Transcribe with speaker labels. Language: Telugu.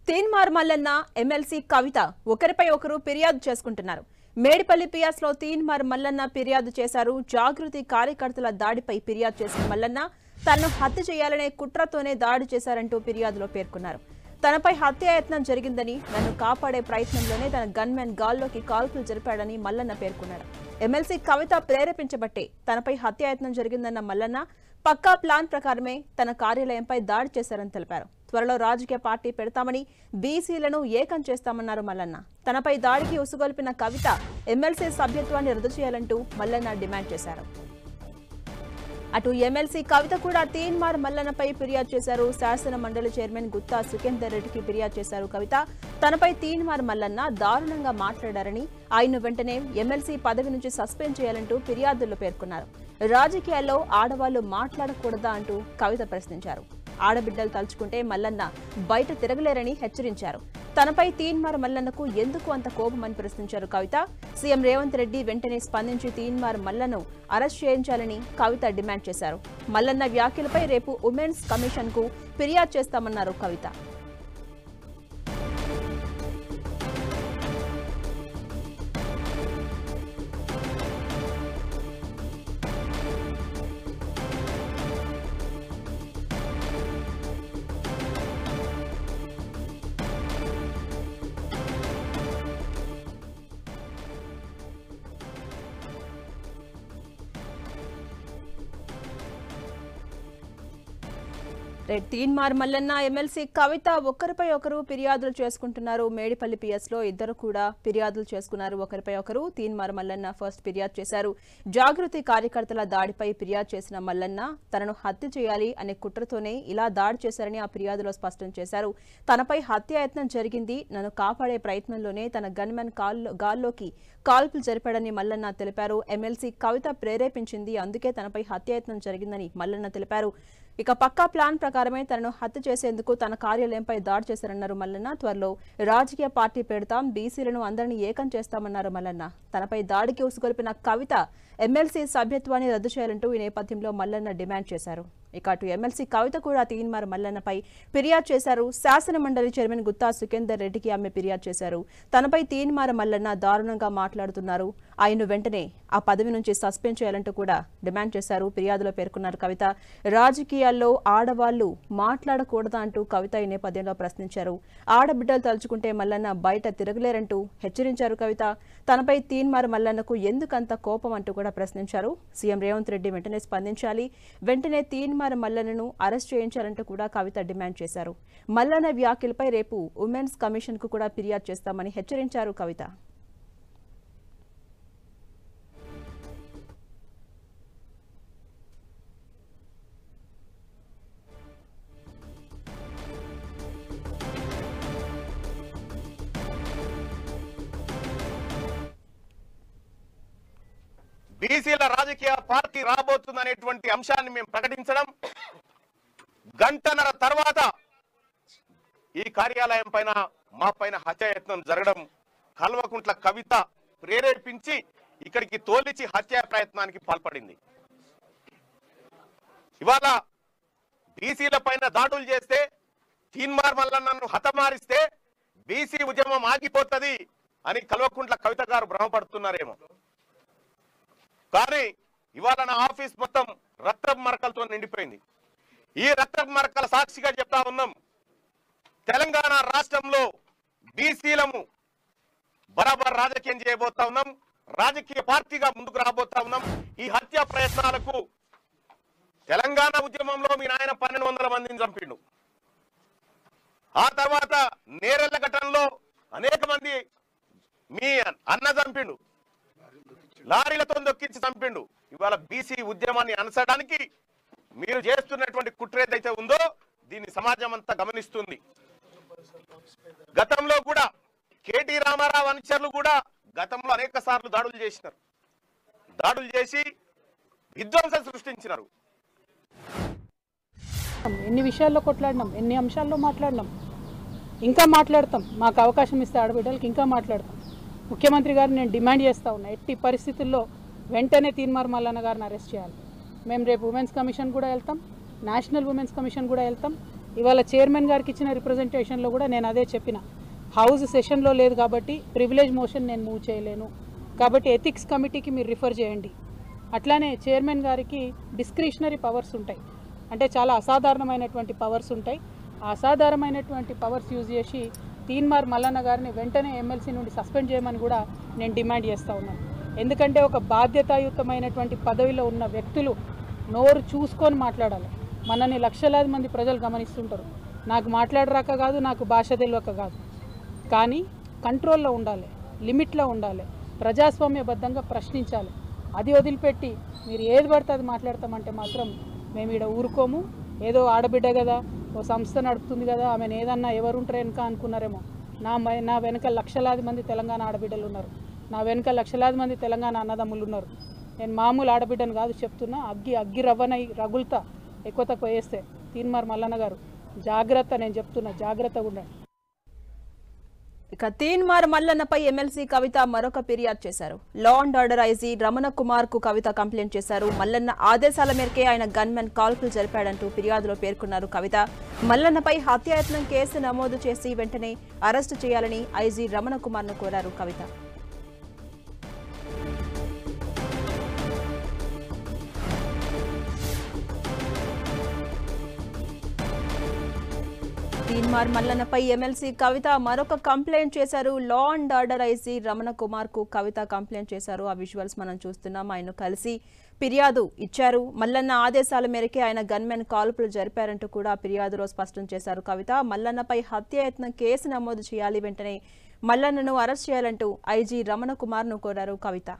Speaker 1: తీన్మార్ మల్లన్న ఎమ్మెల్సీ కవిత ఒకరిపై ఒకరు ఫిర్యాదు చేసుకుంటున్నారు. మేడిపల్లి పియాస్ లో తీన్మార్ మల్లన్న ఫిర్యాదు చేశారు. జాగృతి కార్యకర్తల దాడిపై ఫిర్యాదు చేసిన మల్లన్న తనను హత్య చేయాలనే కుట్రతోనే దాడి చేశారంటూ ఫిర్యాదులో పేర్కొన్నారు. తనపై హత్యాయత్నం జరిగిందని, నన్ను కాపాడే ప్రయత్నంలోనే తన గన్మెన్ గాల్లోకి కాల్పులు జరిపాడని మల్లన్న పేర్కొన్నారు. ఎమ్మెల్సీ కవిత ప్రేరేపించబట్టే తనపై హత్యాయత్నం జరిగిందన్న మల్లన్న పక్కా ప్లాన్ ప్రకారమే తన కార్యాలయంపై దాడి చేశారని తెలిపారు. త్వరలో రాజకీయ పార్టీ పెడతామని, బీసీలను ఏకం చేస్తామన్నారు మల్లన్న. తనపై దాడికి ఉసుగొల్పిన కవిత ఎమ్మెల్సీ సభ్యత్వాన్ని రద్దు చేయాలంటూ మల్లన్న డిమాండ్ చేశారు. అటు ఎమ్మెల్సీ కవిత కూడా తీన్మార్ మల్లన్నపై ఫిర్యాదు చేశారు. శాసన మండలి చైర్మన్ గుత్తా సుఖేందర్ రెడ్డికి ఫిర్యాదు చేశారు. కవిత తనపై తీన్మార్ మల్లన్న దారుణంగా మాట్లాడారని, ఆయన్ను వెంటనే ఎమ్మెల్సీ పదవి నుంచి సస్పెండ్ చేయాలంటూ ఫిర్యాదుల్లో పేర్కొన్నారు. రాజకీయాల్లో ఆడవాళ్లు మాట్లాడకూడదా అంటూ కవిత ప్రశ్నించారు. ఆడబిడ్డలు తలుచుకుంటే మల్లన్న బయట తిరగలేరని హెచ్చరించారు. తనపై తీన్మార్ మల్లన్నకు ఎందుకు అంత కోపమని ప్రశ్నించారు కవిత. సీఎం రేవంత్ రెడ్డి వెంటనే స్పందించి తీన్మార్ మల్లన్నను అరెస్ట్ చేయించాలని కవిత డిమాండ్ చేశారు. మల్లన్న వ్యాఖ్యలపై రేపు ఉమెన్స్ కమిషన్ కు ఫిర్యాదు చేస్తామన్నారు కవిత. తీన్మార్ మల్లన్న ఎమ్మెల్సీ కవిత ఒకరిపై ఒకరు ఫిర్యాదులు చేసుకుంటున్నారు. మేడిపల్లి పిఎస్ లో ఇద్దరు కూడా ఫిర్యాదులు చేసుకున్నారు ఒకరిపై ఒకరు. తీన్మార్ మల్లన్న ఫస్ట్ ఫిర్యాదు చేశారు. జాగృతి కార్యకర్తల దాడిపై ఫిర్యాదు చేసిన మల్లన్న తనను హత్య చేయాలి అనే కుట్రతోనే ఇలా దాడి చేశారని ఆ ఫిర్యాదులో స్పష్టం చేశారు. తనపై హత్యాయత్నం జరిగింది, నన్ను కాపాడే ప్రయత్నంలోనే తన గన్మెన్ గాల్లోకి కాల్పులు జరిపాడని మల్లన్న తెలిపారు. ఎమ్మెల్సీ కవిత ప్రేరేపించింది, అందుకే తనపై హత్యాయత్నం జరిగిందని మల్లన్న తెలిపారు. ఇక పక్కా ప్లాన్ ప్రకారమే తనను హత్య చేసేందుకు తన కార్యాలయంపై దాడి చేశారన్నారు మల్లన్న. త్వరలో రాజకీయ పార్టీ పెడతాం, బీసీలను అందరినీ ఏకం చేస్తామన్నారు మల్లన్న. తనపై దాడికి ఉసుగొల్పిన కవిత ఎమ్మెల్సీ సభ్యత్వాన్ని రద్దు చేయాలంటూ ఈ నేపథ్యంలో మల్లన్న డిమాండ్ చేశారు. ఇక అటు ఎమ్మెల్సీ కవిత కూడా తీన్మార్ మల్లన్నపై ఫిర్యాదు చేశారు. శాసన మండలి చైర్మన్ గుత్తా సుఖేందర్ రెడ్డికి ఆమె ఫిర్యాదు చేశారు. తనపై తీన్మార్ మల్లన్న దారుణంగా మాట్లాడుతున్నారు, ఆయన్ను వెంటనే ఆ పదవి నుంచి సస్పెండ్ చేయాలంటూ కూడా డిమాండ్ చేశారు. ఫిర్యాదులో పేర్కొన్నారు కవిత. రాజకీయాల్లో ఆడవాళ్లు మాట్లాడకూడదా అంటూ కవిత ఈ నేపథ్యంలో ప్రశ్నించారు. ఆడబిడ్డలు తలుచుకుంటే మల్లన్న బయట తిరగలేరంటూ హెచ్చరించారు కవిత. తనపై తీన్మార్ మల్లన్నకు ఎందుకంత కోపం అంటూ కూడా ప్రశ్నించారు. సీఎం రేవంత్ రెడ్డి వెంటనే స్పందించాలి, వెంటనే తీన్మార్ మల్లన్నను అరెస్ట్ చేయించాలంటూ కూడా కవిత డిమాండ్ చేశారు. మల్లన్న వ్యాఖ్యలపై రేపు ఉమెన్స్ కమిషన్ కు కూడా ఫిర్యాదు చేస్తామని హెచ్చరించారు కవిత.
Speaker 2: బీసీల రాజకీయ పార్టీ రాబోతుందనేటువంటి అంశాన్ని మేము ప్రకటించడం, గంటన్నర తర్వాత ఈ కార్యాలయం పైన మా పైన హత్యాయత్నం జరగడం, కల్వకుంట్ల కవిత ప్రేరేపించి ఇక్కడికి తోలిచి హత్యా ప్రయత్నానికి పాల్పడింది. ఇవాళ బీసీల పైన దాడులు చేస్తే, తీన్మార్ మల్లన్నను హతమారిస్తే బీసీ ఉద్యమం ఆగిపోతుంది అని కల్వకుంట్ల కవిత గారు భ్రమపడుతున్నారేమో. కానీ ఇవాళ నా ఆఫీస్ మొత్తం రక్తపు మరకలతో నిండిపోయింది. ఈ రక్తపు మరకల సాక్షిగా చెప్తా ఉన్నాం, తెలంగాణ రాష్ట్రంలో బీసీలము బరాబర్ రాజకీయం చేయబోతా ఉన్నాం, రాజకీయ పార్టీగా ముందుకు రాబోతా ఉన్నాం. ఈ హత్యా ప్రయత్నాలకు తెలంగాణ ఉద్యమంలో మీ నాయన 1200 మందిని చంపిండు. ఆ తర్వాత నేరెళ్ల ఘటనలో అనేక మంది మీ అన్న చంపిండు, లారీలతో దొక్కించి చంపిండు. ఇవాళ బీసీ ఉద్యమాన్ని అనసడానికి మీరు చేస్తున్నటువంటి కుట్ర ఏదైతే ఉందో దీన్ని సమాజం అంతా గమనిస్తుంది. గతంలో కూడా కేటీ రామారావు అనుచరులు కూడా గతంలో అనేక సార్లు దాడులు చేసినారు, దాడులు చేసి విధ్వంసం సృష్టించినారు.
Speaker 3: ఎన్ని విషయాల్లో కొట్లాడినాం, ఎన్ని అంశాల్లో మాట్లాడినాం, ఇంకా మాట్లాడతాం. మాకు అవకాశం ఇస్తే ఆడబిడ్డలకి ఇంకా మాట్లాడతాం. ముఖ్యమంత్రి గారు నేను డిమాండ్ చేస్తూ ఉన్నా, ఎట్టి పరిస్థితుల్లో వెంటనే తీన్మార్ మల్లన్న గారిని అరెస్ట్ చేయాలి. మేము రేపు ఉమెన్స్ కమిషన్ కూడా వెళ్తాం, నేషనల్ ఉమెన్స్ కమిషన్ కూడా వెళ్తాం. ఇవాళ చైర్మన్ గారికి ఇచ్చిన రిప్రజెంటేషన్లో కూడా నేను అదే చెప్పిన, హౌస్ సెషన్లో లేదు కాబట్టి ప్రివిలేజ్ మోషన్ నేను మూవ్ చేయలేను, కాబట్టి ఎథిక్స్ కమిటీకి మీరు రిఫర్ చేయండి. అట్లానే చైర్మన్ గారికి డిస్క్రిషనరీ పవర్స్ ఉంటాయి, అంటే చాలా అసాధారణమైనటువంటి పవర్స్ ఉంటాయి. ఆ అసాధారణమైనటువంటి పవర్స్ యూజ్ చేసి తీన్మార్ మల్లన్న గారిని వెంటనే ఎమ్మెల్సీ నుండి సస్పెండ్ చేయమని కూడా నేను డిమాండ్ చేస్తూ ఉన్నాను. ఎందుకంటే ఒక బాధ్యతాయుతమైనటువంటి పదవిలో ఉన్న వ్యక్తులు నోరు చూసుకొని మాట్లాడాలి. మనని లక్షలాది మంది ప్రజలు గమనిస్తుంటారు. నాకు మాట్లాడరాక కాదు, నాకు భాష తెలియక కాదు, కానీ కంట్రోల్లో ఉండాలి, లిమిట్లో ఉండాలి, ప్రజాస్వామ్యబద్ధంగా ప్రశ్నించాలి. అది వదిలిపెట్టి మీరు ఏది పడితే అది మాట్లాడతామంటే మాత్రం మేము ఇక్కడ ఊరుకోము. ఏదో ఆడబిడ్డ కదా, ఓ సంస్థ నడుపుతుంది కదా, ఆమెను ఏదన్నా ఎవరుంటారు వెనుక అనుకున్నారేమో. నా వెనుక లక్షలాది మంది తెలంగాణ ఆడబిడ్డలు ఉన్నారు, నా వెనుక లక్షలాది మంది తెలంగాణ అన్నదమ్ములు ఉన్నారు. నేను మామూలు ఆడబిడ్డను కాదు చెప్తున్నా, అగ్గి రవ్వనై రగులుతా ఎక్కువ తక్కువ వేస్తే. తీన్మార్ మల్లన్న గారు జాగ్రత్త, నేను చెప్తున్నా, జాగ్రత్తగా ఉండండి.
Speaker 1: ఇక తీన్మార్ మల్లన్నపై ఎమ్మెల్సీ కవిత మరొక ఫిర్యాదు చేశారు. Law and order IG Ramana Kumar కు కవిత కంప్లైంట్ చేశారు. మల్లన్న ఆదేశాల మేరకే ఆయన గన్మెన్ కాల్పులు జరిపాడంటూ ఫిర్యాదులో పేర్కొన్నారు కవిత. మల్లన్నపై హత్యాయత్నం కేసు నమోదు చేసి వెంటనే అరెస్టు చేయాలని ఐజీ రమణ కుమార్ ను కోరారు కవిత. తీన్మార్ మల్లన్నపై ఎమ్మెల్సీ కవిత మరొక కంప్లైంట్ చేశారు. Law and order IG Ramana Kumar కు కవిత కంప్లైంట్ చేశారు. ఆ విజువల్స్ మనం చూస్తున్నాం. ఆయన కలిసి ఫిర్యాదు ఇచ్చారు. మల్లన్న ఆదేశాల మేరకే ఆయన గన్మెన్ కాల్పులు జరిపారంటూ కూడా ఫిర్యాదులో స్పష్టం చేశారు కవిత. మల్లన్నపై హత్యాయత్నం కేసు నమోదు చేయాలి, వెంటనే మల్లన్నను అరెస్ట్ చేయాలంటూ ఐజీ రమణ కుమార్ ను కోరారు కవిత.